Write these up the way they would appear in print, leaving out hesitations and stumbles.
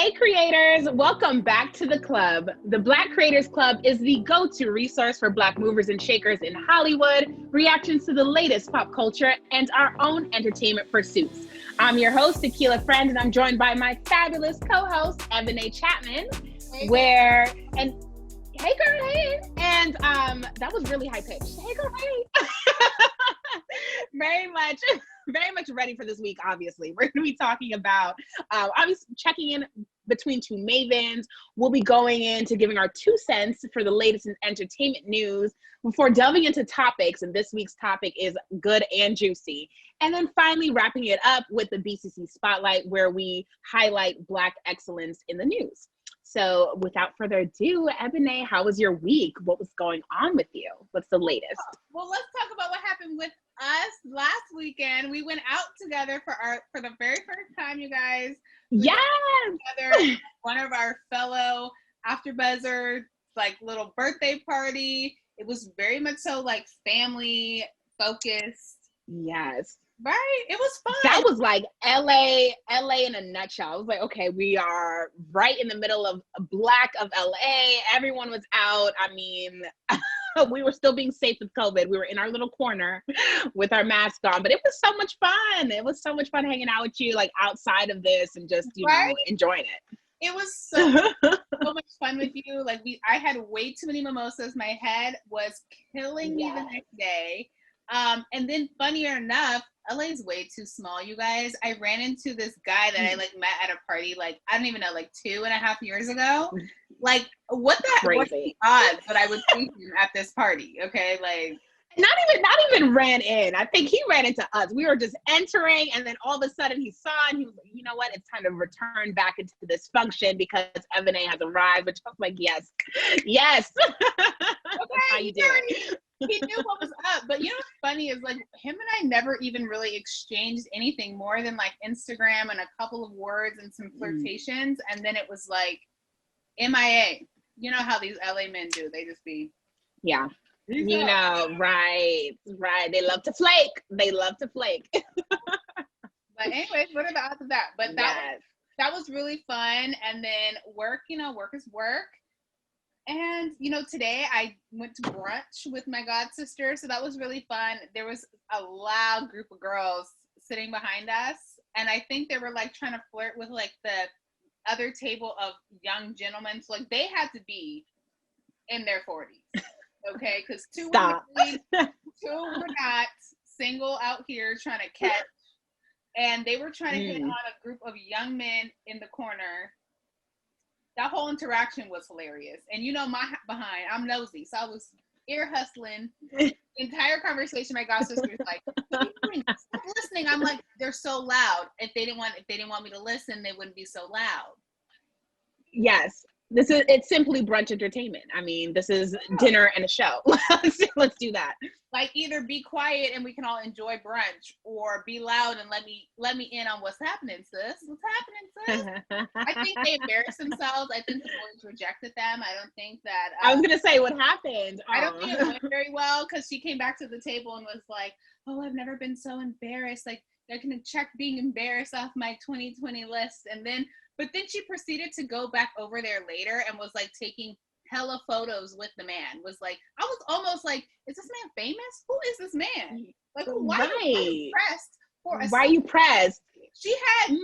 Hey creators, welcome back to the club. The Black Creators Club is the go-to resource for Black movers and shakers in Hollywood, reactions to the latest pop culture, and our own entertainment pursuits. I'm your host, Akilah Friend, and I'm joined by my fabulous co-host, Evan A. Chapman. Hey girl, hey. And that was really high pitched. Hey girl, hey. Very much ready for this week, obviously. We're going to be talking about, obviously checking in between two Mavens. We'll be going into giving our 2 cents for the latest in entertainment news before delving into topics. And this week's topic is good and juicy. And then finally wrapping it up with the BCC Spotlight, where we highlight Black excellence in the news. So without further ado, Ebony, how was your week? What was going on with you? What's the latest? Well, let's talk about what happened with us last weekend. We went out together for the very first time, you guys. Yes. Together, one of our fellow AfterBuzzers, like little birthday party. It was very much so like family focused. Yes. Right? It was fun. That was like LA in a nutshell. I was like, okay, we are right in the middle of Black of LA. Everyone was out. I mean, we were still being safe with COVID. We were in our little corner with our mask on, but it was so much fun. It was so much fun hanging out with you, like outside of this and just, you know, enjoying it. It was so much fun with you. Like I had way too many mimosas. My head was killing me the next day. And then funnier enough, LA is way too small, you guys. I ran into this guy that I like met at a party, like, I don't even know, like 2.5 years ago. Like, what's the odds that I would see him at this party? Okay, like not even ran in. I think he ran into us. We were just entering, and then all of a sudden he saw, and he was like, you know what? It's time to return back into this function because Evan A has arrived. Which I was like, yes. Okay, how you doing? He knew what was up. But you know what's funny is like him and I never even really exchanged anything more than like Instagram and a couple of words and some flirtations, and then it was like MIA. You know how these LA men do? They just be you know, right. They love to flake. But anyways, what are the odds of that? But that was really fun. And then work, you know, work is work. And, you know, today I went to brunch with my god sister, so that was really fun. There was a loud group of girls sitting behind us, and I think they were like trying to flirt with like the other table of young gentlemen. So like they had to be in their 40s, okay? Because two were not single out here trying to catch, and they were trying to hit on a group of young men in the corner. That whole interaction was hilarious. And you know my behind, I'm nosy. So I was ear hustling. The entire conversation, my god sister was like, what are you doing? Stop listening. I'm like, they're so loud. If they didn't want me to listen, they wouldn't be so loud. Yes. It's simply brunch entertainment. I mean, this is dinner and a show. Let's do that. Like either be quiet and we can all enjoy brunch, or be loud and let me in on what's happening, sis. What's happening, sis? I think they embarrassed themselves. I think the boys rejected them. I don't think that. I was gonna say what happened. I don't think it went very well because she came back to the table and was like, "Oh, I've never been so embarrassed. Like they're gonna check being embarrassed off my 2020 list." But then she proceeded to go back over there later and was like taking hella photos with the man. Was like, I was almost like, is this man famous? Who is this man? Like, why are you pressed for a Why are you pressed? She had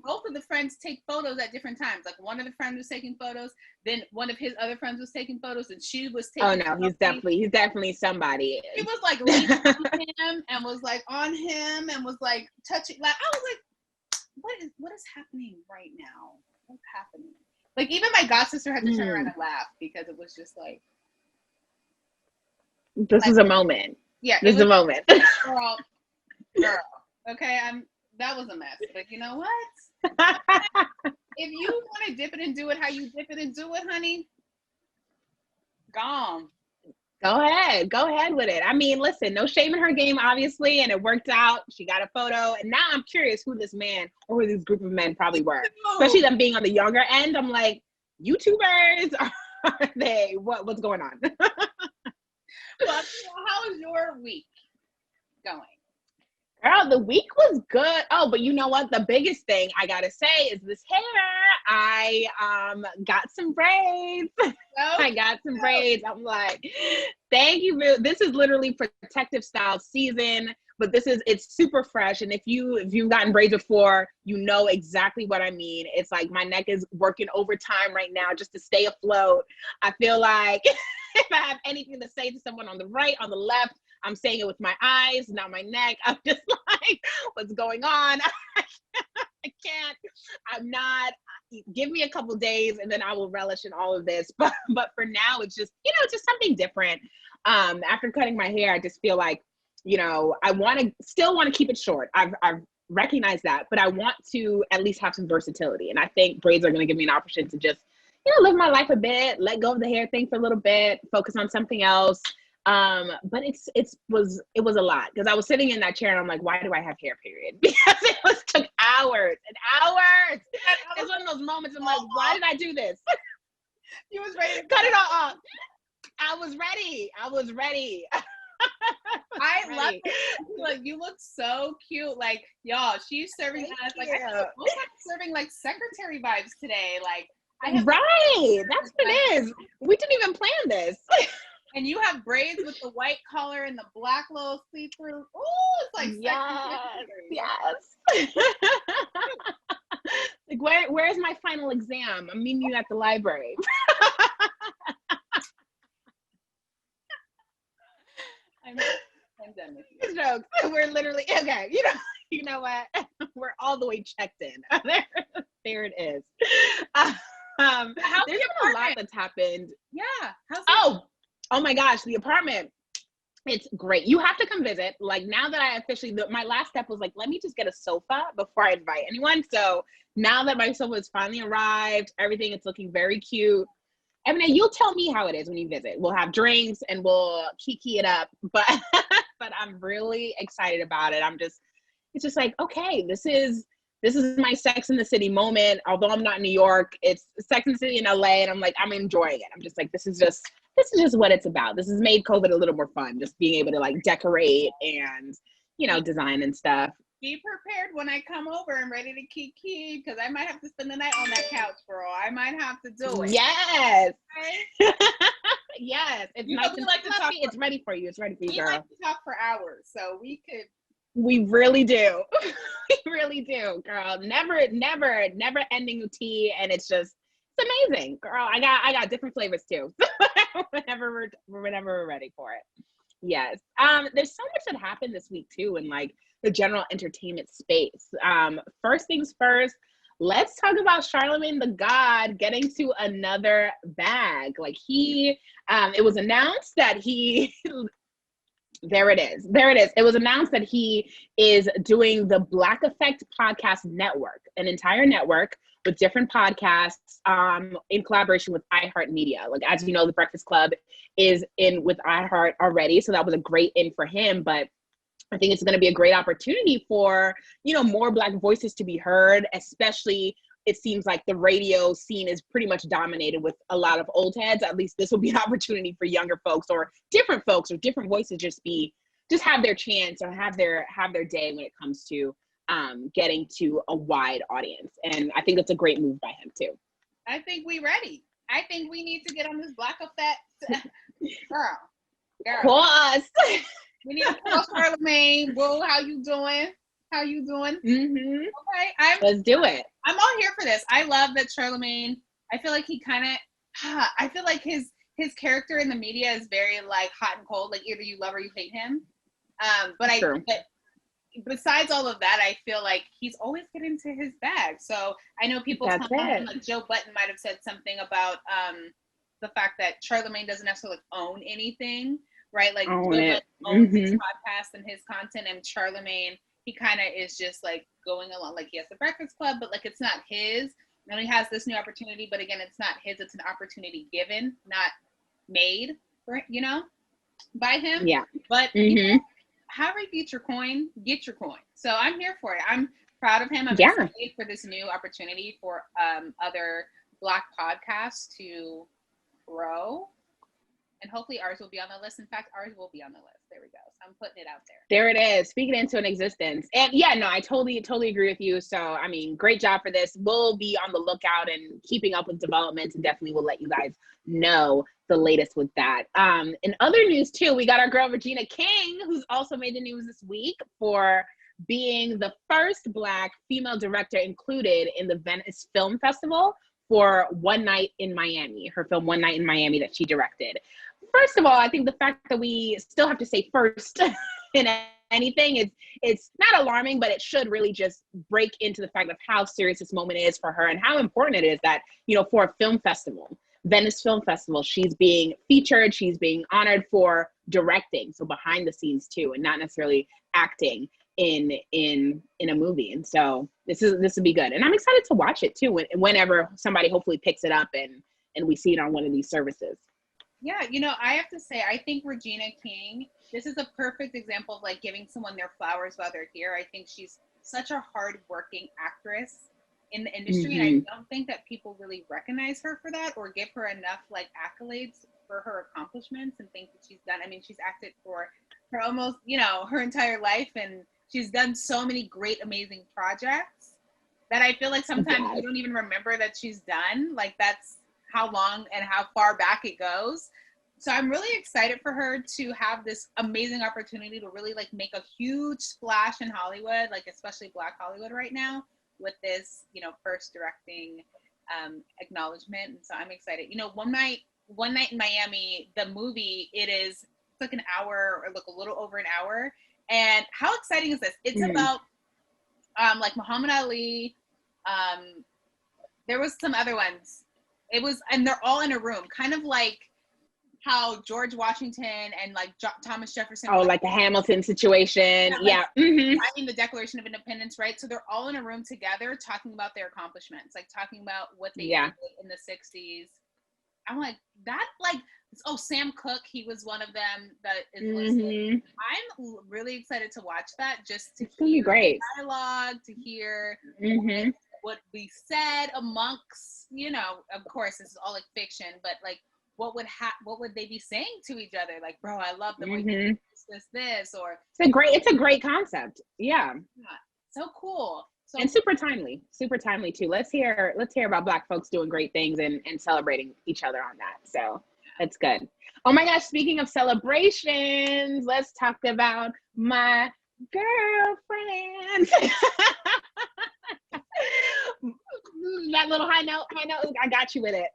both of the friends take photos at different times. Like one of the friends was taking photos, then one of his other friends was taking photos, and she was taking. Oh no, he's definitely somebody. He was like leaning on him and was like on him and was like touching. Like I was like, what is happening right now? What's happening? Like even my god sister had to turn around and laugh because it was just like, this is a moment. Yeah, this is a moment. Girl. Okay, that was a mess. But you know what? If you want to dip it and do it how you dip it and do it, honey, gone. Go ahead with it. I mean, listen, no shame in her game, obviously, and it worked out. She got a photo, and now I'm curious who this man or who this group of men probably were. Especially them being on the younger end. I'm like, YouTubers? Are they? What's going on? Well, how is your week going? Girl, the week was good. Oh, but you know what? The biggest thing I gotta say is this hair. I got some braids. I got some braids. I'm like, thank you. This is literally protective style season, but it's super fresh. And if you've gotten braids before, you know exactly what I mean. It's like my neck is working overtime right now just to stay afloat. I feel like if I have anything to say to someone on the right, on the left, I'm saying it with my eyes, not my neck. I'm just like, what's going on? I can't. I'm not. Give me a couple days and then I will relish in all of this. But for now, it's just, it's just something different. After cutting my hair, I just feel like, I still want to keep it short. I've recognized that, but I want to at least have some versatility. And I think braids are going to give me an opportunity to just, live my life a bit, let go of the hair thing for a little bit, focus on something else. But it was a lot because I was sitting in that chair and I'm like, why do I have hair, period? Because it took hours and hours. It's one of those moments I'm like, why did I do this? You was ready to cut it all off. I was ready. I love it. Like, you look so cute. Like, y'all, she's serving us. Like, I feel like we're serving like secretary vibes today. Like, right. That's what it is. We didn't even plan this. And you have braids with the white collar and the black little see-through. Ooh, it's like yes. Like, where's my final exam? I'm meeting you at the library. I'm done with you. Jokes. We're literally okay. You know what? We're all the way checked in. There it is. There's been a lot that's happened. Yeah. Oh my gosh, the apartment. It's great. You have to come visit. Like, now that I officially, my last step was like, let me just get a sofa before I invite anyone. So now that my sofa has finally arrived, everything, it's looking very cute. Emily, you'll tell me how it is when you visit. We'll have drinks and we'll kiki it up. But I'm really excited about it. It's just like, okay, this is my Sex in the City moment. Although I'm not in New York, it's Sex in the City in LA, and I'm like, I'm enjoying it. I'm just like, this is just what it's about. This has made COVID a little more fun, just being able to like decorate and, design and stuff. Be prepared when I come over and ready to kiki, because I might have to spend the night on that couch, girl. I might have to do it. Yes. Okay? Yes. It's nice and like to talk. It's ready for you. It's ready for you, girl. We like to talk for hours, so we could. We really do. We really do, girl. Never ending tea, and it's amazing, girl. I got different flavors too. whenever we're ready for it. Yes. There's so much that happened this week too in like the general entertainment space. First things first, let's talk about Charlamagne Da God getting to another bag. Like it was announced that he There it is. It was announced that he is doing the Black Effect Podcast Network, an entire network with different podcasts in collaboration with iHeart Media. Like, as you know, The Breakfast Club is in with iHeart already. So that was a great in for him. But I think it's going to be a great opportunity for, more Black voices to be heard, especially it seems like the radio scene is pretty much dominated with a lot of old heads. At least this will be an opportunity for younger folks or different voices just have their chance or have their day when it comes to getting to a wide audience. And I think it's a great move by him too. I think we ready. I think we need to get on this Black Effect. Girl. Pause. We need to call Charlamagne. Boo, how you doing? Mm-hmm. Okay, let's do it. I'm all here for this. I love that Charlamagne. I feel like he I feel like his character in the media is very like hot and cold. Like, either you love or you hate him. But besides all of that, I feel like he's always getting to his bag. So I know people like Joe Budden might have said something about the fact that Charlamagne doesn't necessarily own anything, right? Like, Joe Budden owns his podcast and his content, and Charlamagne, he kind of is just like going along, like he has the Breakfast Club, but like it's not his. And he has this new opportunity, but again, it's not his. It's an opportunity given, not made, by him. Yeah. But however you get your coin. So I'm here for it. I'm proud of him. I'm excited for this new opportunity for other Black podcasts to grow. And hopefully ours will be on the list. In fact, ours will be on the list. There we go. So I'm putting it out there. There it is. Speaking into an existence. And yeah, no, I totally agree with you. So, I mean, great job for this. We'll be on the lookout and keeping up with developments, and definitely will let you guys know the latest with that. In other news too, we got our girl Regina King, who's also made the news this week for being the first Black female director included in the Venice Film Festival for One Night in Miami, her film One Night in Miami that she directed. First of all, I think the fact that we still have to say first in anything, it's not alarming, but it should really just break into the fact of how serious this moment is for her and how important it is that, you know, for a film festival, Venice Film Festival, she's being featured, she's being honored for directing, so behind the scenes too, and not necessarily acting in a movie. And so this would be good, and I'm excited to watch it too whenever somebody hopefully picks it up and we see it on one of these services. Yeah, you know, I have to say, I think Regina King, this is a perfect example of like giving someone their flowers while they're here. I think she's such a hard-working actress in the industry, and I don't think that people really recognize her for that or give her enough like accolades for her accomplishments and things that she's done. I mean, she's acted for almost, you know, her entire life, and she's done so many great, amazing projects that I feel like sometimes you don't even remember that she's done. Like, that's how long and how far back it goes. So I'm really excited for her to have this amazing opportunity to really like make a huge splash in Hollywood, like especially Black Hollywood right now, with this, you know, first directing acknowledgement. And so I'm excited. You know, One Night in Miami, the movie, it's like an hour or like a little over an hour. And how exciting is this? It's about like Muhammad Ali. There was some other ones. And they're all in a room, kind of like how George Washington and like Thomas Jefferson. Oh, like the Hamilton situation. Yeah. Signing the Declaration of Independence, right? So they're all in a room together talking about their accomplishments, like talking about what they did in the 60s. I'm like, that, like, oh, Sam Cooke, he was one of them that is listed. I'm really excited to watch that, just to hear the dialogue, to hear what we said amongst, you know, of course, this is all like fiction, but like, what would they be saying to each other? Like, bro, I love the way you do this, or it's a great concept. Yeah. So cool. So, and super timely too. Let's hear about Black folks doing great things and celebrating each other on that. So that's good. Oh my gosh, speaking of celebrations, let's talk about my girlfriend. That little high note, I got you with it.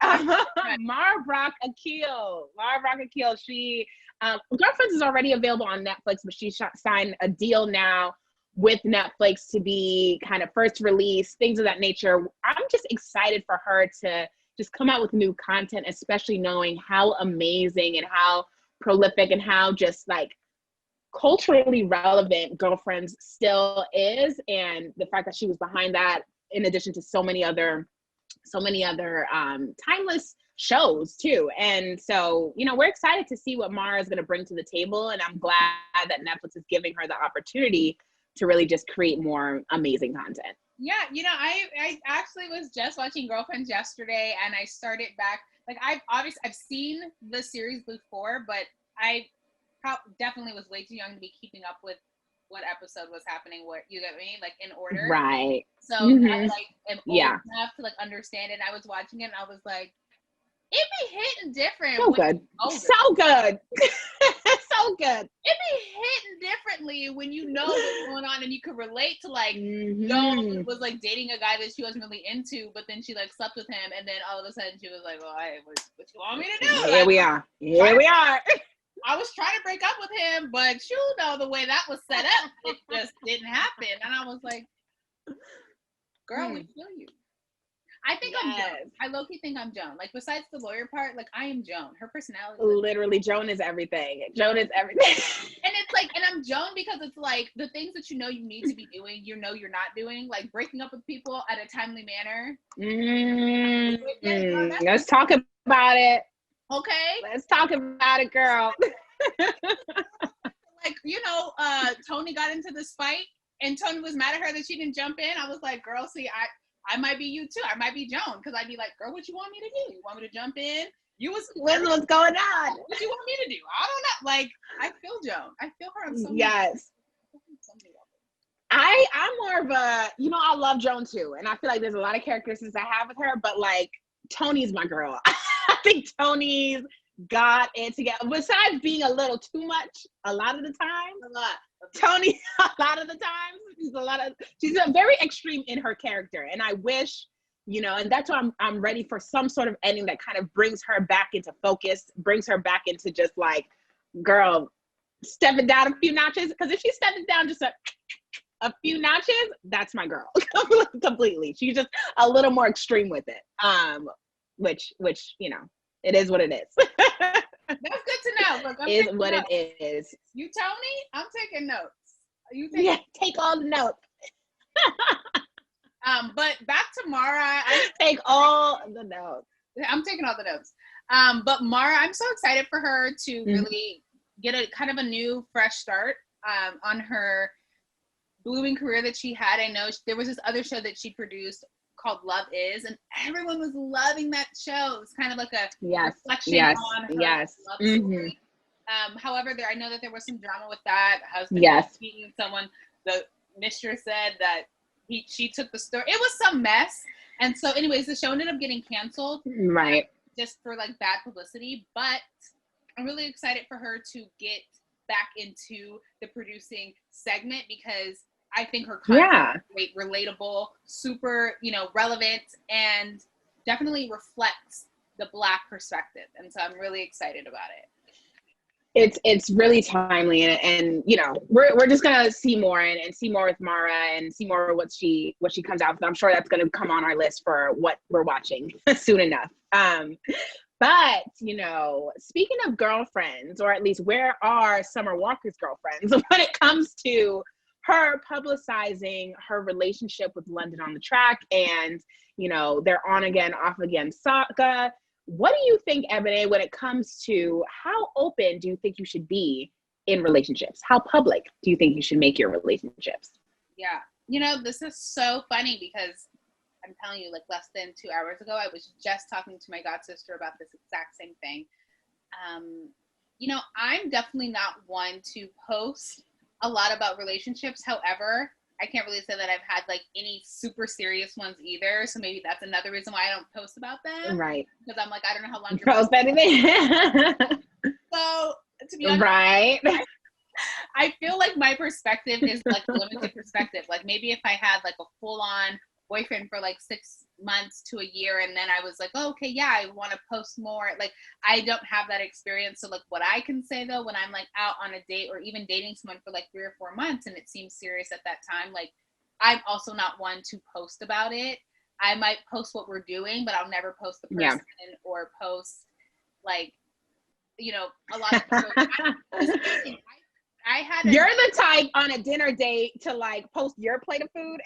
Mara Brock Akilah, she Girlfriends is already available on Netflix, but she signed a deal now with Netflix to be kind of first release, things of that nature. I'm just excited for her to just come out with new content, especially knowing how amazing and how prolific and how just like culturally relevant Girlfriends still is, and the fact that she was behind that in addition to so many other timeless shows too. And so, you know, we're excited to see what Mara is going to bring to the table, and I'm glad that Netflix is giving her the opportunity to really just create more amazing content. Yeah, you know, I actually was just watching Girlfriends yesterday, and I started back, like, I've seen the series before, but I definitely was way too young to be keeping up with what episode was happening, what, you get me, like, in order. Right. So I like am old enough to like understand it. And I was watching it and I was like, it be hitting different. So good. So good. So good. It be hitting differently when you know what's going on and you can relate to, like, Joan was like dating a guy that she wasn't really into, but then she like slept with him, and then all of a sudden she was like, well, what you want me to do? Here we are. I was trying to break up with him, but you know the way that was set up, it just didn't happen. And I was like, girl, we feel you. I think I'm Joan. I low-key think I'm Joan. Like, besides the lawyer part, like, I am Joan. Her personality. Literally, Joan is everything. Joan is everything. And it's like, and I'm Joan because it's like, the things that you know you need to be doing, you know you're not doing. Like, breaking up with people at a timely manner. Let's talk about it. Okay. Let's talk about it, girl. Like, you know, Tony got into this fight, and Tony was mad at her that she didn't jump in. I was like, girl, see, I might be you too. I might be Joan, because I'd be like, girl, what you want me to do? You want me to jump in What's going on? What do you want me to do? I don't know. Like, I feel Joan. I feel her on so many Yes. I'm more of a, I love Joan too. And I feel like there's a lot of characteristics I have with her, but like Tony's my girl. I think Tony's got it together. Besides being a little too much a lot of the time. Tony, a lot of the times, she's a very extreme in her character. And I wish, and that's why I'm ready for some sort of ending that kind of brings her back into focus, brings her back into just like, girl, step it down a few notches. Because if she steps it down just a few notches, that's my girl. Completely. She's just a little more extreme with it. Which, it is what it is. That's good to know. Look, is what notes. It is. You tell me, I'm taking notes. Take all the notes. But back to Mara. I take all the notes. I'm taking all the notes. But Mara, I'm so excited for her to really get a kind of a new, fresh start on her blooming career that she had. I know there was this other show that she produced called Love Is, and everyone was loving that show. It was kind of like a reflection on her love story. However, I know that there was some drama with that. Husband meeting someone. The mistress said that she took the story. It was some mess. And so anyways, the show ended up getting canceled. Right. Just for like bad publicity. But I'm really excited for her to get back into the producing segment because I think her content is great, relatable, super, relevant, and definitely reflects the Black perspective. And so I'm really excited about it. It's really timely, and we're just gonna see more and see more with Mara and see more what she comes out with. I'm sure that's gonna come on our list for what we're watching soon enough. But speaking of girlfriends, or at least where are Summer Walker's girlfriends when it comes to her publicizing her relationship with London on the Track and, their on again, off again saga. What do you think, Ebony, when it comes to how open do you think you should be in relationships? How public do you think you should make your relationships? Yeah. This is so funny because I'm telling you, like less than 2 hours ago, I was just talking to my god sister about this exact same thing. I'm definitely not one to post a lot about relationships. However, I can't really say that I've had like any super serious ones either. So maybe that's another reason why I don't post about them. Right. Because I'm like, I don't know how long you're post anything. So to be honest, right. I feel like my perspective is like a limited perspective. Like maybe if I had like a full on boyfriend for like 6 months to a year and then I was like, oh, okay, yeah, I want to post more. Like I don't have that experience. So like what I can say though, when I'm like out on a date or even dating someone for like 3 or 4 months and it seems serious at that time, like I'm also not one to post about it. I might post what we're doing, but I'll never post the person or post like, a lot of You're the type on a dinner date to like post your plate of food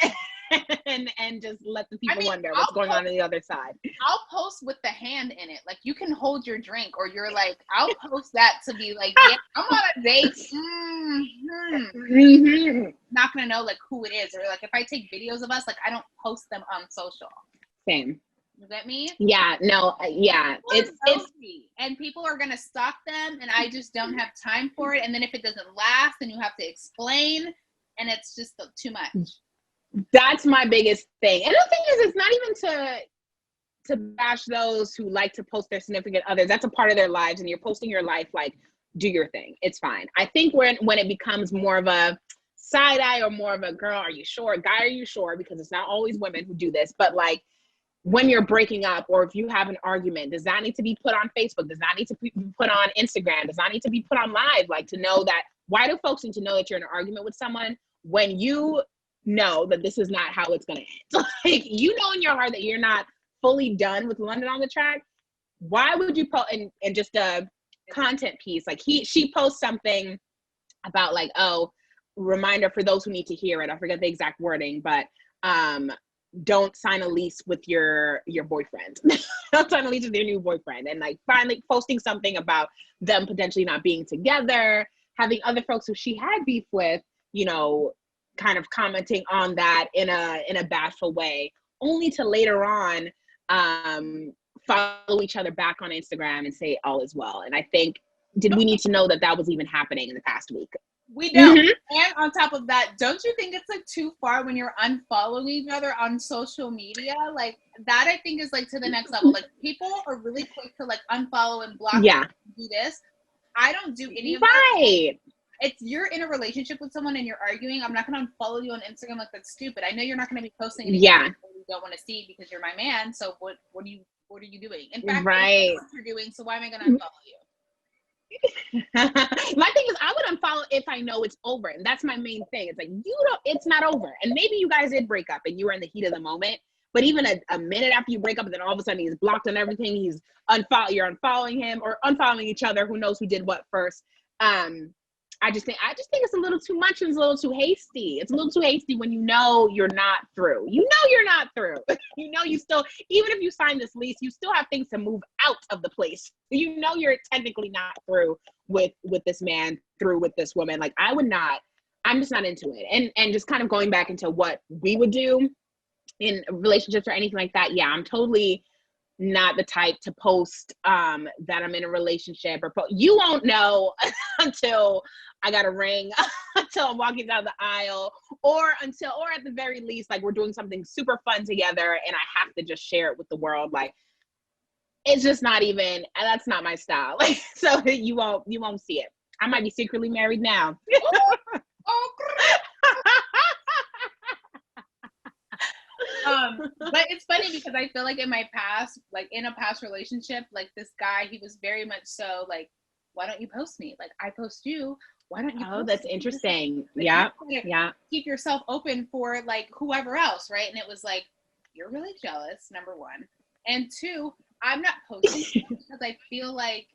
and just let the people wonder what's going on the other side. I'll post with the hand in it. Like you can hold your drink or you're like, I'll post that to be like, yeah, I'm on a date. Not going to know like who it is. Or like if I take videos of us, like I don't post them on social. Same. You get me? Yeah, no, yeah. It's and people are gonna stalk them and I just don't have time for it. And then if it doesn't last, then you have to explain and it's just too much. That's my biggest thing. And the thing is, it's not even to bash those who like to post their significant others. That's a part of their lives and you're posting your life, like do your thing. It's fine. I think when it becomes more of a side eye or more of a girl, are you sure? Guy, are you sure? Because it's not always women who do this, but like when you're breaking up or if you have an argument, does that need to be put on Facebook? Does that need to be put on Instagram? Does that need to be put on live? Like to know that, why do folks need to know that you're in an argument with someone when you know that this is not how it's going to end? Like, you know in your heart that you're not fully done with London on the Track. Why would you post, and just a content piece, like she posts something about like, oh, reminder for those who need to hear it. I forget the exact wording, but don't sign a lease with your boyfriend. Don't sign a lease with your new boyfriend. And like finally posting something about them potentially not being together, having other folks who she had beef with, kind of commenting on that in a bashful way, only to later on follow each other back on Instagram and say all is well. And I think, did we need to know that that was even happening in the past week? We don't. And on top of that, don't you think it's like too far when you're unfollowing each other on social media? Like that, I think is like to the next level. Like people are really quick to like unfollow and block. Yeah. And do this. I don't do any of that. It's you're in a relationship with someone and you're arguing. I'm not going to unfollow you on Instagram. Like that's stupid. I know you're not going to be posting anything you don't want to see because you're my man. So what are you doing? In fact, I know what you're doing. So why am I going to unfollow you? My thing is, I would unfollow if I know it's over, and that's my main thing. It's like it's not over, and maybe you guys did break up and you were in the heat of the moment, but even a minute after you break up, and then all of a sudden he's blocked on everything, you're unfollowing him or unfollowing each other. Who knows who did what first? I just think it's a little too much and it's a little too hasty. It's a little too hasty when you know you're not through. You know you're not through. You know you still, even if you sign this lease, you still have things to move out of the place. You know you're technically not through with this man, through with this woman. Like I'm just not into it. And just kind of going back into what we would do in relationships or anything like that. Yeah, I'm totally not the type to post that I'm in a relationship or you won't know until I got a ring, until I'm walking down the aisle, or at the very least, like we're doing something super fun together and I have to just share it with the world. Like it's just not even, that's not my style. Like, so you won't see it. I might be secretly married now. But it's funny because I feel like in my past, like in a past relationship, like this guy, he was very much so like, why don't you post me? Like I post you. Why don't you? Oh, that's me? interesting. Like, yeah. Keep yourself open for like whoever else, right? And it was like, you're really jealous, number one. And two, I'm not posting because I feel like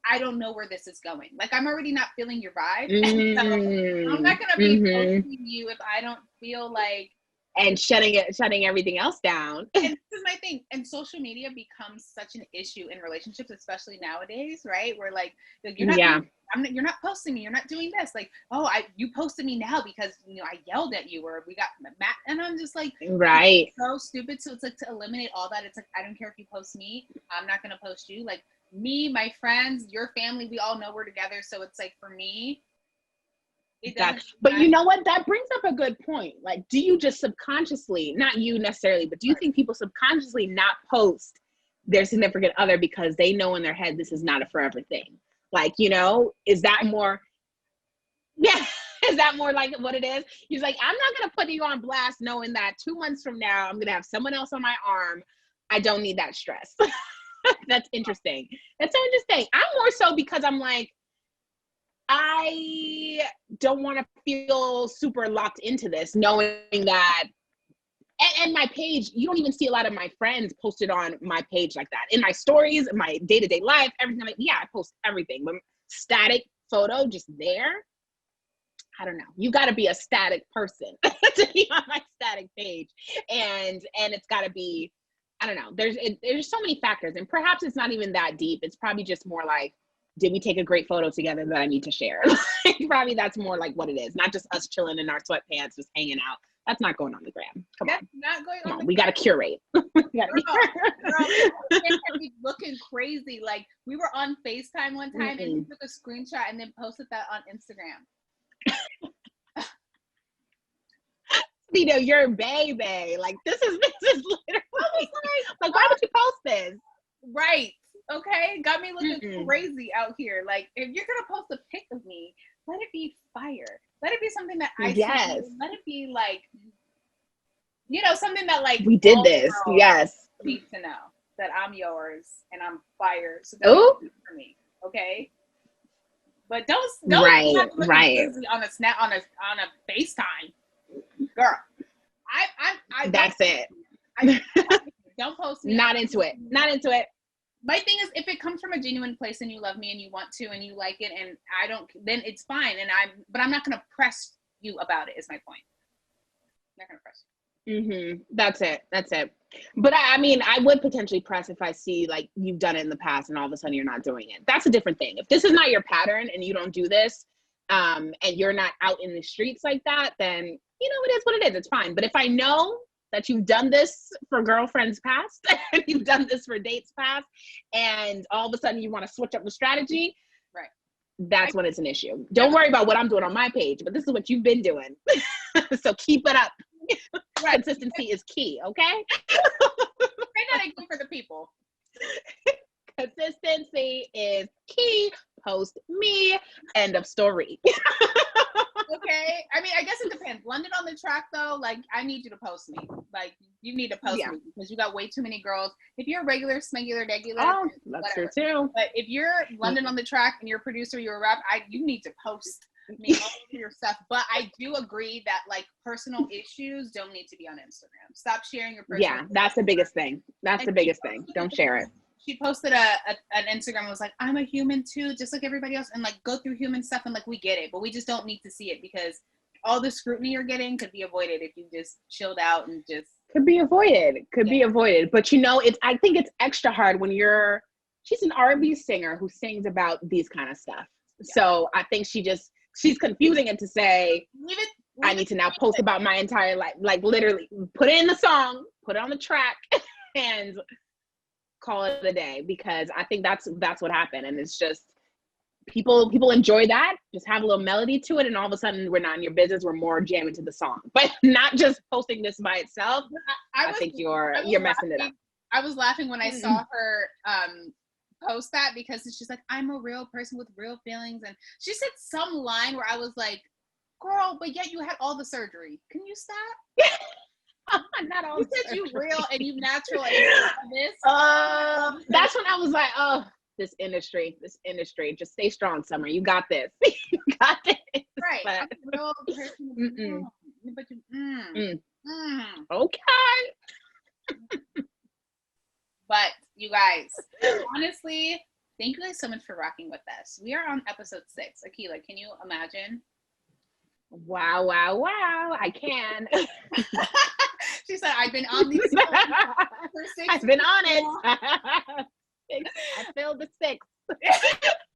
I don't know where this is going. Like I'm already not feeling your vibe. So I'm not gonna be posting you if I don't feel like and shutting everything else down. And this is my thing. And social media becomes such an issue in relationships, especially nowadays, right? Where like you're not you're not posting me, you're not doing this. Like, you posted me now because I yelled at you or we got mad, and I'm just like, right, so stupid. So it's like to eliminate all that. It's like I don't care if you post me, I'm not gonna post you. Like me, my friends, your family, we all know we're together. So it's like for me. But you know what? That brings up a good point. Like, do you just subconsciously, not you necessarily, but do you think people subconsciously not post their significant other because they know in their head this is not a forever thing? Like, is that more? Yeah, is that more like what it is? He's like, I'm not gonna put you on blast knowing that 2 months from now I'm gonna have someone else on my arm. I don't need that stress. That's interesting. That's so interesting. I'm more so because I'm like, I don't want to feel super locked into this, knowing that, and my page, you don't even see a lot of my friends posted on my page like that. In my stories, my day-to-day life, everything, like, I post everything, but static photo just there, I don't know. You got to be a static person to be on my static page. And it's got to be, I don't know, there's so many factors, and perhaps it's not even that deep. It's probably just more like, did we take a great photo together that I need to share? Probably that's more like what it is. Not just us chilling in our sweatpants, just hanging out. That's not going on the gram. Come on. We got to curate. Girl, looking crazy. Like we were on FaceTime one time and we took a screenshot and then posted that on Instagram. You're baby. Like this is literally like why would you post this? Right. Okay, got me looking crazy out here. Like, if you're gonna post a pic of me, let it be fire. Let it be something that I see. Let it be like, something that like we did this. Yes, need to know that I'm yours and I'm fire. So that's for me. Okay, but don't right crazy on a snap on a FaceTime, girl. I that's it. Don't post me. Not into it. My thing is, if it comes from a genuine place and you love me and you want to and you like it and I don't, then it's fine. But I'm not going to press you about it is my point. I'm not going to press you. That's it. But I mean, I would potentially press if I see like you've done it in the past and all of a sudden you're not doing it. That's a different thing. If this is not your pattern and you don't do this and you're not out in the streets like that, then, it is what it is. It's fine. But if I know that you've done this for girlfriends past and you've done this for dates past, and all of a sudden you want to switch up the strategy, right? That's when it's an issue. Don't worry about what I'm doing on my page, but this is what you've been doing. So keep it up. Right. Consistency is key, okay? Say that again for the people. Consistency is key. Post me. End of story. Okay. I mean, I guess it depends. London on the Track, though, like, I need you to post me. Like, you need to post me because you got way too many girls. If you're a regular, smegular, regular, that's whatever. true too. But if you're London on the Track and you're a producer, you're a rap, you need to post me all over your stuff. But I do agree that, like, personal issues don't need to be on Instagram. Stop sharing your personal Yeah, that's the biggest thing. That's the biggest thing. Don't share it. She posted an Instagram and was like, I'm a human too, just like everybody else, and like go through human stuff, and like we get it, but we just don't need to see it because all the scrutiny you're getting could be avoided if you just chilled out and just could be avoided. But you know, I think it's extra hard when she's an R&B singer who sings about these kind of stuff. Yeah. So I think she's confusing it to say I need to now post about my entire life, like literally put it in the song, put it on the track, and call it a day, because I think that's what happened. And it's just people enjoy that, just have a little melody to it, and all of a sudden we're not in your business, we're more jamming to the song, but not just posting this by itself. I think you're messing it up. I was laughing when I saw her post that, because it's just like, I'm a real person with real feelings, and she said some line where I was like, girl, but yet you had all the surgery, can you stop? Not all. You said you real and you natural and this. That's when I was like, oh, this industry, just stay strong, Summer. You got this. You got this. Right. But, I'm a real person. But you, okay. But you guys, honestly, thank you guys so much for rocking with us. We are on episode 6. Akilah, can you imagine? Wow. I can. She said, I've been on these for 6 I've been on it. I filled the 6.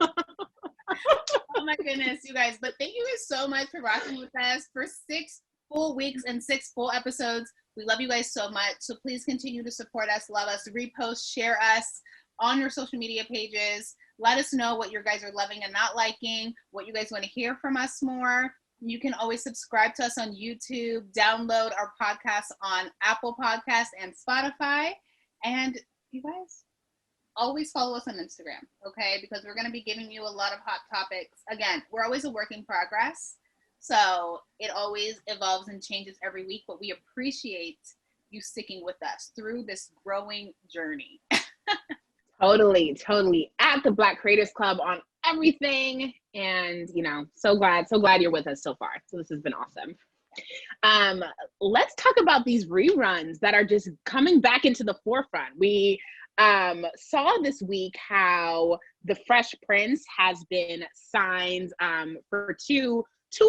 Oh my goodness, you guys. But thank you guys so much for rocking with us for 6 full weeks and 6 full episodes. We love you guys so much. So please continue to support us, love us, repost, share us on your social media pages. Let us know what you guys are loving and not liking, what you guys want to hear from us more. You can always subscribe to us on YouTube, download our podcast on Apple Podcasts and Spotify. And you guys, always follow us on Instagram, okay? Because we're going to be giving you a lot of hot topics. Again, we're always a work in progress, so it always evolves and changes every week, but we appreciate you sticking with us through this growing journey. Totally. At the Black Creators Club on everything, and so glad you're with us so far. So this has been awesome. Let's talk about these reruns that are just coming back into the forefront. We saw this week how the Fresh Prince has been signed for two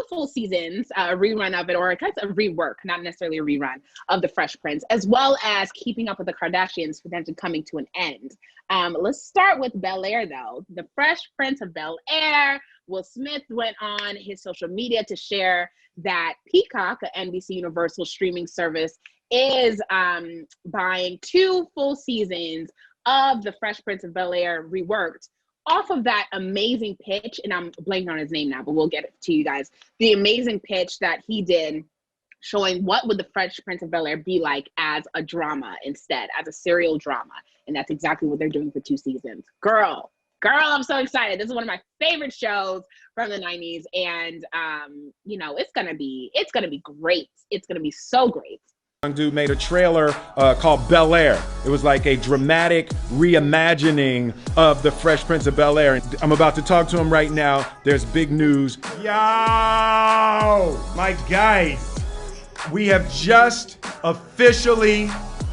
full seasons, a rerun of it, or kind of a rework, not necessarily a rerun of the Fresh Prince, as well as Keeping Up with the Kardashians potentially coming to an end. Let's start with Bel-Air, though. The Fresh Prince of Bel-Air. Will Smith went on his social media to share that Peacock, an NBC Universal streaming service, is buying 2 full seasons of the Fresh Prince of Bel-Air reworked off of that amazing pitch, and I'm blanking on his name now, but we'll get it to you guys. The amazing pitch that he did showing what would the Fresh Prince of Bel-Air be like as a drama instead, as a serial drama. And that's exactly what they're doing for 2 seasons. Girl, I'm so excited. This is one of my favorite shows from the 90s. And, it's going to be great. It's going to be so great. Dude made a trailer called Bel-Air. It was like a dramatic reimagining of the Fresh Prince of Bel-Air. I'm about to talk to him right now. There's big news. Yo, my guys, we have just officially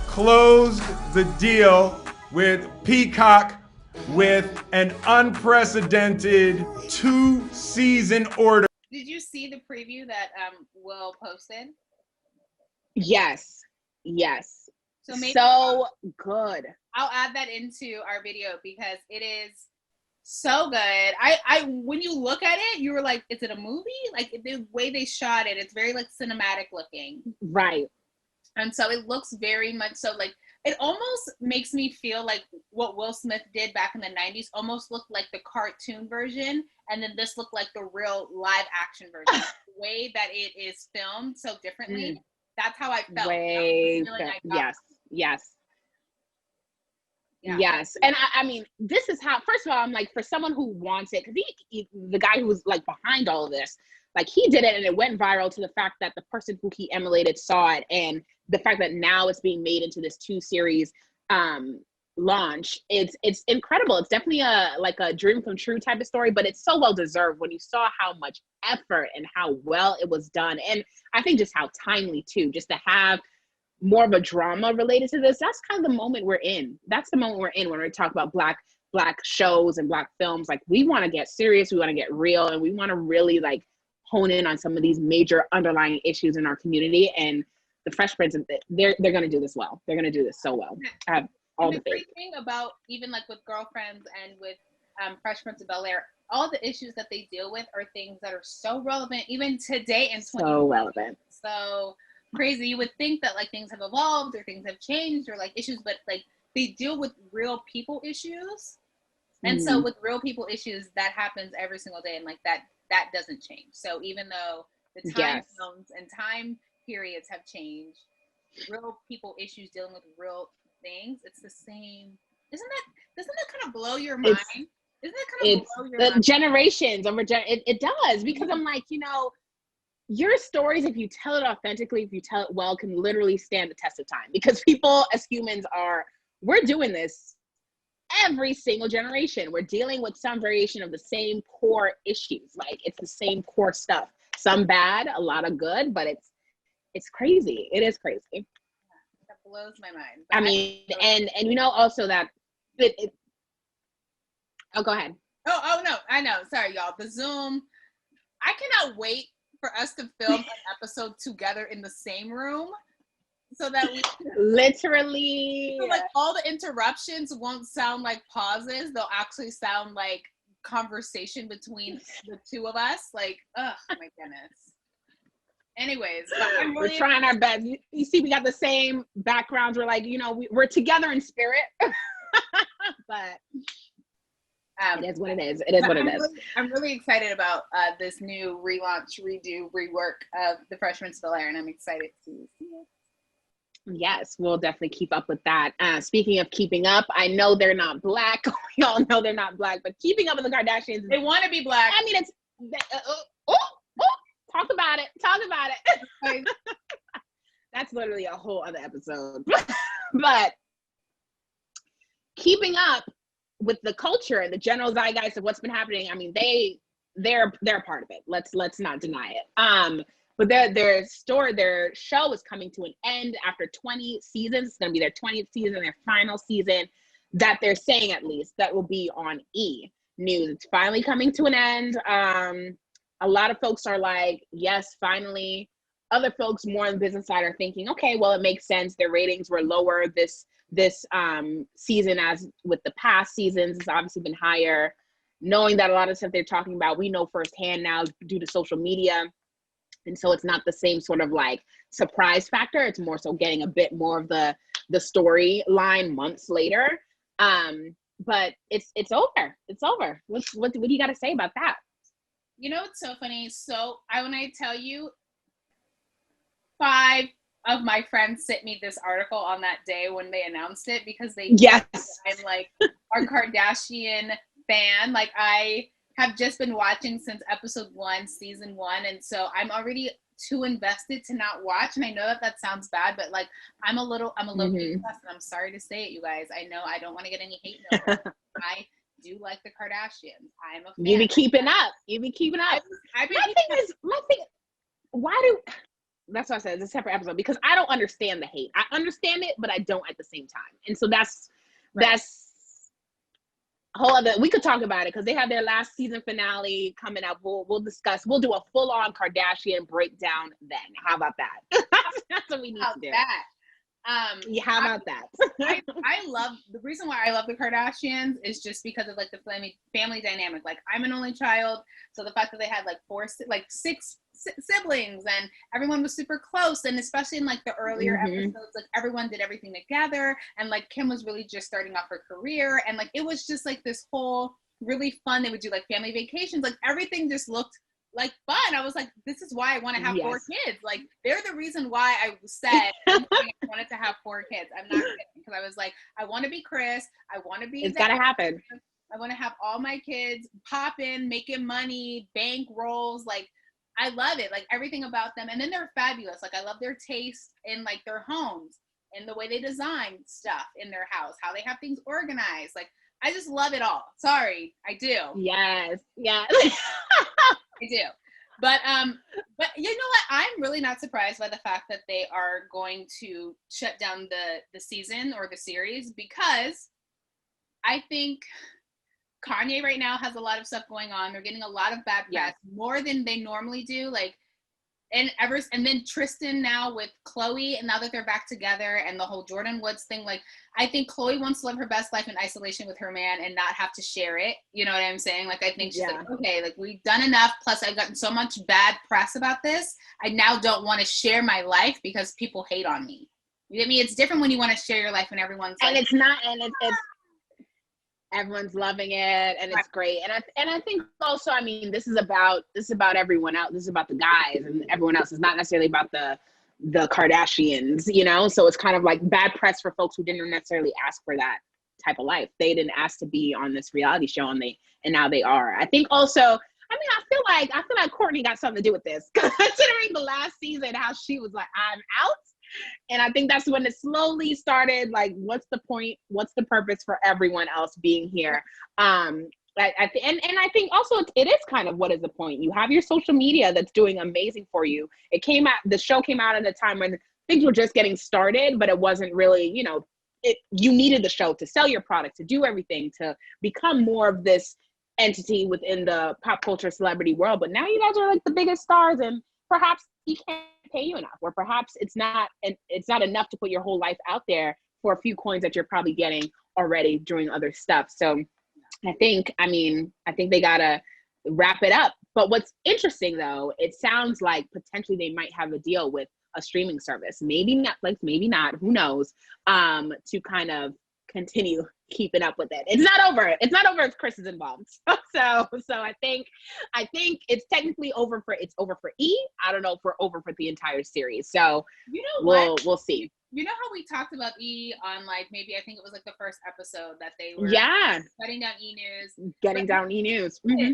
closed the deal with Peacock with an unprecedented 2-season order. Did you see the preview that Will posted? Yes. So maybe so good. I'll add that into our video because it is so good. I when you look at it, you were like, is it a movie? Like the way they shot it, it's very like cinematic looking. Right. And so it looks very much so like, it almost makes me feel like what Will Smith did back in the 90s almost looked like the cartoon version, and then this looked like the real live action version. The way that it is filmed so differently, that's how I felt. Yes. And I mean, this is how, first of all, I'm like, for someone who wants it, because the guy who was like behind all of this, like he did it and it went viral to the fact that the person who he emulated saw it, and the fact that now it's being made into this 2-series launch, it's incredible. It's definitely a dream come true type of story, but it's so well deserved when you saw how much effort and how well it was done. And I think just how timely too, just to have more of a drama related to this. That's kind of the moment we're in. That's the moment we're in when we talk about black shows and black films. Like, we want to get serious, we want to get real, and we want to really like hone in on some of these major underlying issues in our community. And the Fresh Prince, they're going to do this well. They're going to do this so well. I have all the faith. The thing about even like with Girlfriends and with Fresh Prince of Bel-Air, all the issues that they deal with are things that are so relevant even today in 2020. So relevant. So crazy. You would think that like things have evolved or things have changed or like issues, but like they deal with real people issues. And so with real people issues, that happens every single day, and like that doesn't change. So even though the time zones and time periods have changed, real people issues dealing with real things, it's the same. Doesn't that kind of blow your mind? Isn't that kind of blow your mind? Generations over it does, because I'm like, you know, your stories, if you tell it authentically, if you tell it well, can literally stand the test of time, because people as humans we're doing this every single generation. We're dealing with some variation of the same core issues. Like, it's the same core stuff. Some bad, a lot of good, but it's crazy. It is crazy. That blows my mind. But I mean, and you know also that oh, go ahead. Oh no, I know. Sorry, y'all. The Zoom. I cannot wait for us to film an episode together in the same room, so that we literally, so like all the interruptions won't sound like pauses. They'll actually sound like conversation between the two of us. Like, oh my goodness. Anyways, we're trying our best. You see, we got the same backgrounds. We're like, you know, we're together in spirit. But it is what it is. It is what it is. I'm really excited about this new relaunch, redo, rework of the Fresh Prince of Bel-Air, and I'm excited to see it. Yes, we'll definitely keep up with that. Speaking of keeping up, I know they're not black. We all know they're not black, but keeping up with the Kardashians. They want to be black. I mean, it's talk about it. Talk about it. That's literally a whole other episode. But keeping up with the culture and the general zeitgeist of what's been happening, I mean, they're a part of it. Let's not deny it. But their show is coming to an end after 20 seasons. It's going to be their 20th season, their final season, that they're saying, at least, that will be on E! News. It's finally coming to an end. A lot of folks are like, yes, finally. Other folks more on the business side are thinking, okay, well, it makes sense. Their ratings were lower this season as with the past seasons. It's obviously been higher. Knowing that a lot of stuff they're talking about, we know firsthand now due to social media. And so it's not the same sort of like surprise factor. It's more so getting a bit more of the storyline months later. But it's over. It's over. What do you got to say about that? You know, it's so funny. So when I tell you, 5 of my friends sent me this article on that day when they announced it, because I'm like our Kardashian fan. Like, I have just been watching since episode 1, season 1, and so I'm already too invested to not watch. And I know that sounds bad, but like I'm a little hate obsessed, and I'm sorry to say it, you guys. I know I don't want to get any hate mail. I do like the Kardashians. I'm a fan. You be keeping up. My thing. Why do? That's why I said it's a separate episode, because I don't understand the hate. I understand it, but I don't at the same time. And so that's a whole other. We could talk about it because they have their last season finale coming up. We'll discuss. We'll do a full on Kardashian breakdown then. How about that? That's what we need to do. Yeah, how about that? I love, the reason why I love the Kardashians is just because of like the family dynamic. Like, I'm an only child, so the fact that they had like six siblings and everyone was super close, and especially in like the earlier episodes, like everyone did everything together, and like Kim was really just starting off her career, and like it was just like this whole really fun. They would do like family vacations, like everything just looked like fun. I was like, this is why I want to have 4 kids. Like, they're the reason why I said I wanted to have 4 kids. I'm not kidding, because I was like, I want to be Chris. I want to be. It's gotta happen. I want to have all my kids popping, making money, bank rolls. Like, I love it. Like, everything about them. And then they're fabulous. Like, I love their taste in like their homes and the way they design stuff in their house, how they have things organized. Like, I just love it all. Sorry, I do. Yes. I do. But you know what? I'm really not surprised by the fact that they are going to shut down the season or the series, because I think Kanye right now has a lot of stuff going on. They're getting a lot of bad press, more than they normally do. Like, and then Tristan now with Chloe, and now that they're back together, and the whole Jordan Woods thing, like, I think Chloe wants to live her best life in isolation with her man and not have to share it. You know what I'm saying? Like, I think she's like, okay, like, we've done enough. Plus, I've gotten so much bad press about this. I now don't want to share my life because people hate on me. You get me? It's different when you want to share your life and everyone's and like, it's not, and it's everyone's loving it, and it's great. And I think also, I mean, this is about everyone else. This is about the guys, and everyone else is not necessarily about the Kardashians, you know? So it's kind of like bad press for folks who didn't necessarily ask for that type of life. They didn't ask to be on this reality show, and now they are. I think also, I mean, I feel like Kourtney got something to do with this, considering the last season, how she was like, I'm out. And I think that's when it slowly started, like, what's the point? What's the purpose for everyone else being here? And I think also it is kind of, what is the point? You have your social media that's doing amazing for you. The show came out at a time when things were just getting started, but it wasn't really, you know, you needed the show to sell your product, to do everything, to become more of this entity within the pop culture celebrity world. But now you guys are like the biggest stars, and perhaps he can't pay you enough, or perhaps it's not enough to put your whole life out there for a few coins that you're probably getting already doing other stuff. So I think they gotta wrap it up. But what's interesting though, it sounds like potentially they might have a deal with a streaming service, maybe Netflix, maybe not, who knows, to kind of continue keeping up with it. It's not over if Chris is involved. So I think it's technically over for E. I don't know if we're over for the entire series. So you know we'll see. You know how we talked about E on, like, maybe I think it was like the first episode that they were shutting down E News. Mm-hmm.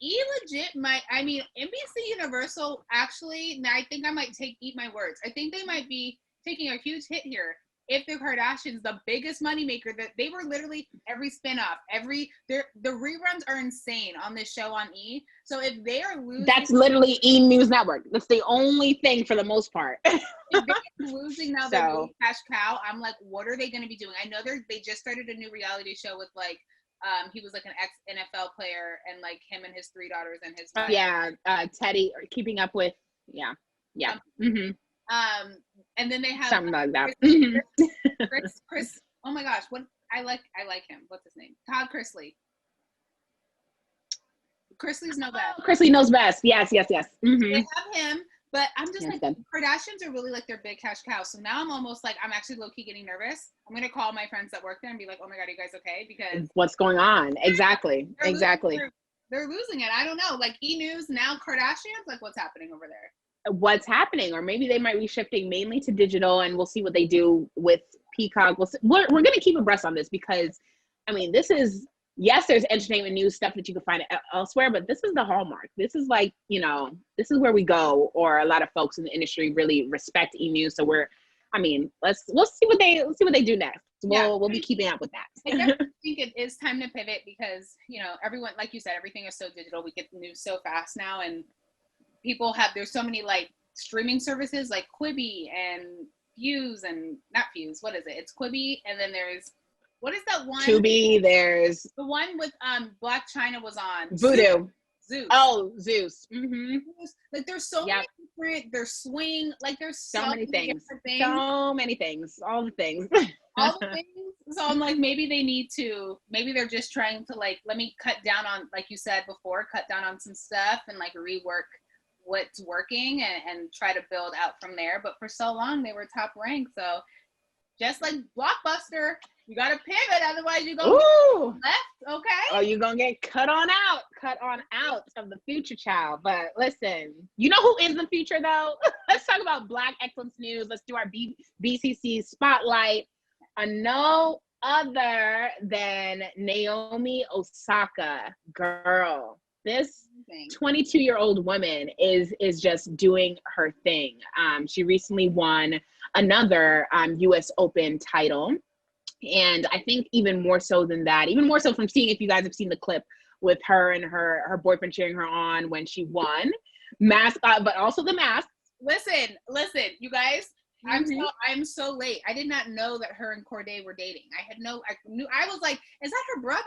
E legit NBC Universal, actually, I think I might eat my words. I think they might be taking a huge hit here. If the Kardashians, the biggest moneymaker, that they were literally every spinoff, the reruns are insane on this show on E. So if they are losing, that's literally E News Network. That's the only thing for the most part. If they're losing now, they're really cash cow. I'm like, what are they going to be doing? I know they just started a new reality show with, like, he was like an ex-NFL player, and like him and his 3 daughters and his wife. Teddy, or Keeping Up with, and then they have something like that. Chris. Oh my gosh, what I like him. What's his name? Todd Chrisley. Chrisley's know best. Chrisley knows best. Yes. Mm-hmm. They have him, but I'm just like, Kardashians are really like their big cash cow. So now I'm almost like, I'm actually low key getting nervous. I'm gonna call my friends that work there and be like, oh my god, are you guys okay? Because what's going on? Exactly. They're losing it. I don't know. Like, E News now, Kardashians. Like, what's happening over there? What's happening? Or maybe they might be shifting mainly to digital, and we'll see what they do with Peacock. We're going to keep abreast on this, because I mean, this is, yes, there's entertainment news stuff that you can find elsewhere, but this is the hallmark. This is like, you know, this is where we go, or a lot of folks in the industry really respect E News. So we'll see what they do next. We'll be keeping up with that. I definitely think it is time to pivot, because, you know, everyone, like you said, everything is so digital. We get the news so fast now, and there's so many like streaming services like Quibi and Fuse, and not Fuse. What is it? It's Quibi, and then there's, what is that one? Tubi. There's the one with Black China was on. Voodoo. Zeus. Oh, Zeus. Mm-hmm. Like there's so many different, there's swing, like there's so many things. things. So many things. All the things. All the things. So I'm like, maybe they're just trying to like, let me cut down on, like you said before, cut down on some stuff and like rework what's working and try to build out from there. But for so long they were top ranked. So just like Blockbuster, you gotta pivot, otherwise you're gonna get left, okay? Oh, you're gonna get cut on out of the future, child. But listen, you know who is the future though? Let's talk about Black excellence news. Let's do our BCC Spotlight. No other than Naomi Osaka. Girl, this 22-year-old woman is just doing her thing. She recently won another US Open title. And I think even more so than that, even more so from seeing, if you guys have seen the clip with her and her boyfriend cheering her on when she won, but also the masks. Listen, you guys, I'm so late. I did not know that her and Cordae were dating. I was like, is that her brother?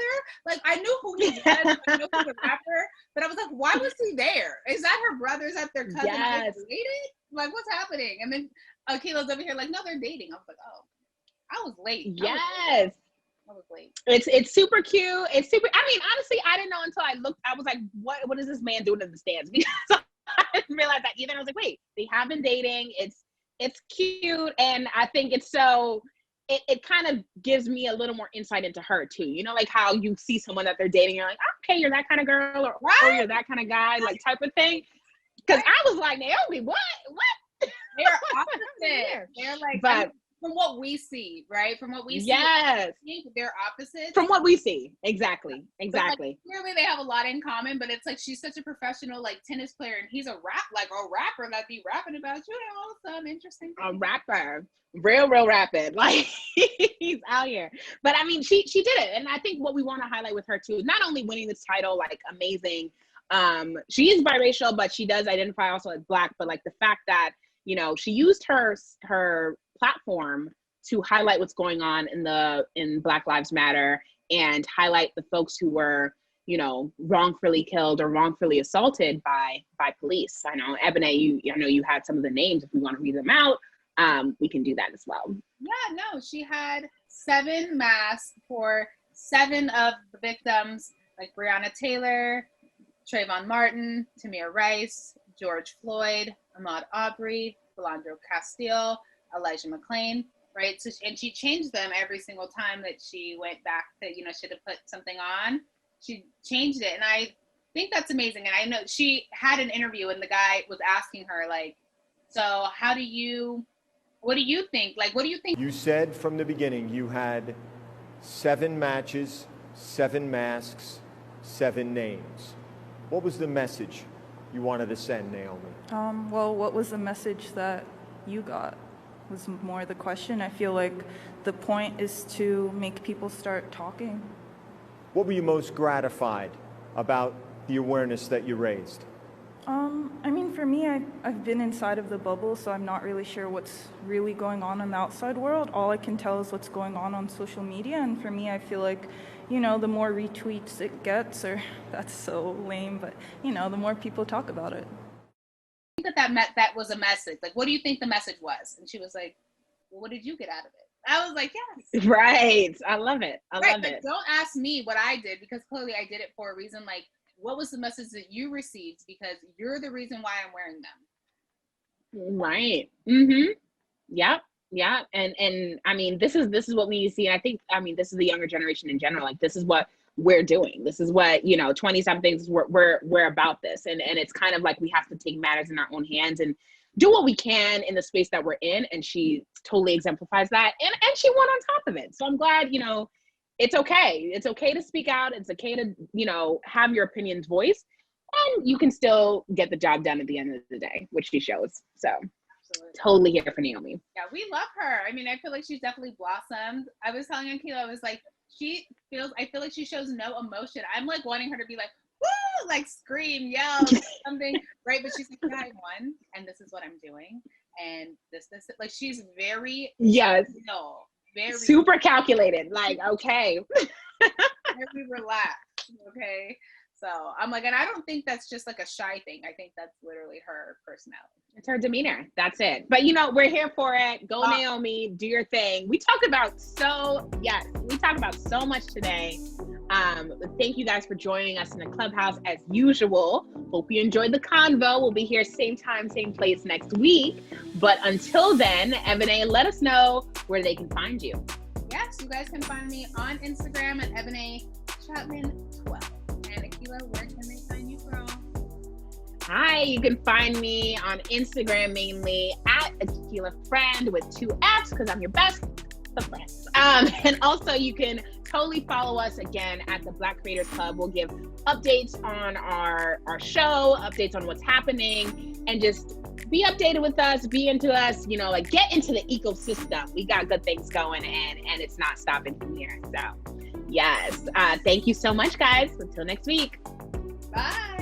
Like, I knew who he was. I knew he was a rapper, but I was like, why was he there? Is that her brother? Is that their cousin? Yes. Related? Like, what's happening? And then Akilah's over here like, no, they're dating. I was like, oh, I was late. Yes. I was late. It's super cute. It's super, I mean, honestly, I didn't know until I looked. I was like, what is this man doing in the stands? Because I didn't realize that either. I was like, wait, they have been dating. It's cute, and I think it's so, it kind of gives me a little more insight into her too. You know, like how you see someone that they're dating, you're like, okay, you're that kind of girl, or you're that kind of guy, like type of thing. Because I was like, Naomi, what? They're opposite. They're like, but from what we see, right? From what we see, yes, they're opposites. From what we see, exactly. Like, clearly, they have a lot in common. But it's like she's such a professional, like tennis player, and he's a rapper that be rapping about you know some interesting things. A rapper, real rapping, like he's out here. But I mean, she did it, and I think what we want to highlight with her too is not only winning this title, like amazing. She is biracial, but she does identify also as Black. But like the fact that, you know, she used her platform to highlight what's going on in Black Lives Matter and highlight the folks who were, you know, wrongfully killed or wrongfully assaulted by police. I know, Ebony, I know you had some of the names. If we want to read them out, we can do that as well. Yeah, no, she had 7 masks for 7 of the victims, like Breonna Taylor, Trayvon Martin, Tamir Rice, George Floyd, Ahmaud Arbery, Philando Castile, Elijah McClain, right? So, and she changed them every single time that she went back to, you know, she had to put something on. She changed it. And I think that's amazing. And I know she had an interview and the guy was asking her, like, so what do you think? Like, what do you think? You said from the beginning you had 7 matches, 7 masks, 7 names. What was the message you wanted to send, Naomi? Well, what was the message that you got was more the question. I feel like the point is to make people start talking. What were you most gratified about the awareness that you raised? I mean, for me, I've been inside of the bubble, so I'm not really sure what's really going on in the outside world. All I can tell is what's going on social media, and for me, I feel like, you know, the more retweets it gets, or that's so lame, but, you know, the more people talk about it. I think that was a message. Like, what do you think the message was? And she was like, well, what did you get out of it? I was like, yes. Right. I love it. I love it. Don't ask me what I did, because clearly I did it for a reason. Like, what was the message that you received? Because you're the reason why I'm wearing them. Right. Mm-hmm. Yep. Yeah. And I mean, this is what we see. And I think, I mean, this is the younger generation in general. Like, this is what we're doing. This is what, you know, 20-somethings, we're about this. And it's kind of like we have to take matters in our own hands and do what we can in the space that we're in. And she totally exemplifies that. And she won on top of it. So I'm glad, you know, it's okay. It's okay to speak out. It's okay to, you know, have your opinions voiced, and you can still get the job done at the end of the day, which she shows. So absolutely. Totally here for Naomi. Yeah, we love her. I mean, I feel like she's definitely blossomed. I was telling Akilah, I was like, I feel like she shows no emotion. I'm like wanting her to be like, woo, like scream, yell, something, right? But she's like, yeah, I won, and this is what I'm doing. And this, like, she's very, yes, no, very super calculated. Like, okay. Very relaxed. Okay. So I'm like, and I don't think that's just like a shy thing. I think that's literally her personality. It's her demeanor. That's it. But we're here for it. Go Naomi, do your thing. We talked about so much today. Thank you guys for joining us in the Clubhouse as usual. Hope you enjoyed the convo. We'll be here same time, same place next week. But until then, Ebony, let us know where they can find you. Yes, you guys can find me on Instagram at Ebony Chapman 12. And Akilah, where can they find you, girl? Hi, you can find me on Instagram mainly at Akilah Friend with 2 F's because I'm your best of friends. And also you can totally follow us again at the Black Creators Club. We'll give updates on our show, updates on what's happening, and just be updated with us, be into us, get into the ecosystem. We got good things going and it's not stopping from here. So yes, thank you so much, guys. Until next week. Bye.